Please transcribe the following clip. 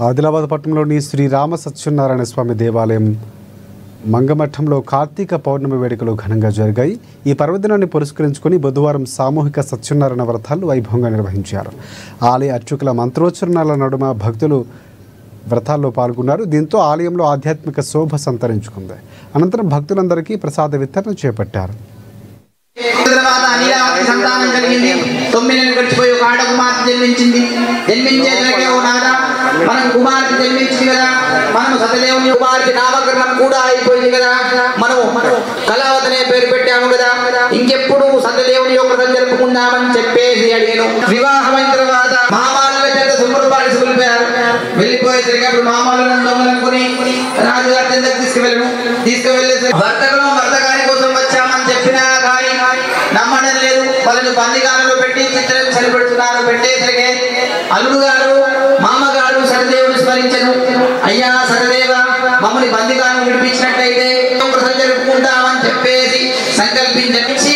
ఆదిలాబాద్ పట్టణంలోని శ్రీ రామ సత్యనారాయణ స్వామి దేవాలయం మంగమఠంలో కార్తీక పౌర్ణమి వేడుకలు ఘనంగా జరిగాయి. ఈ పర్వదినాన్ని పురస్కరించుకొని బుధవారం సామూహిక సత్యనారాయణ వ్రతాలు వైభవంగా నిర్వహించారు. ఆలయ అర్చకుల మంత్రోచ్చరణల నడుమ భక్తులు వ్రతాల్లో పాల్గొన్నారు. దీంతో ఆలయంలో ఆధ్యాత్మిక శోభ సంతరించుకుంది. అనంతరం భక్తులందరికీ ప్రసాద వితరణ చేపట్టారు. మనం కుమార్తె జన్మించింది కదా, మనం సతదేవుని కుమార్తె నామకరణం కూడా అయిపోయింది కదా, మనం కళావతనే పేరు పెట్టాము కదా, ఇంకెప్పుడు సతదేవుని యొక్క వ్రతం జరుపుకుందామని చెప్పేసి అడిగాను. వివాహమైన తర్వాత మామాల చేత సుమరుపాటి సులిపారు. వెళ్ళిపోయేసరికి అప్పుడు మామాలను దొంగలనుకుని రాజుగారి దగ్గర తీసుకువెళ్ళేసరికి వర్తకాని కోసం వచ్చామని చెప్పినా కానీ నమ్మడం లేదు. వాళ్ళని బందిగానంలో పెట్టి చిత్రం సరిపెడుతున్నారు. పెట్టేసరికి అల్లుడు గారు మామగారు సతదేవుని స్మరించను. అయ్యా సతదేవ, మమ్మల్ని బందిగాను విడిపించినట్టయితే వ్రతం జరుపుకుంటామని చెప్పేసి సంకల్పించి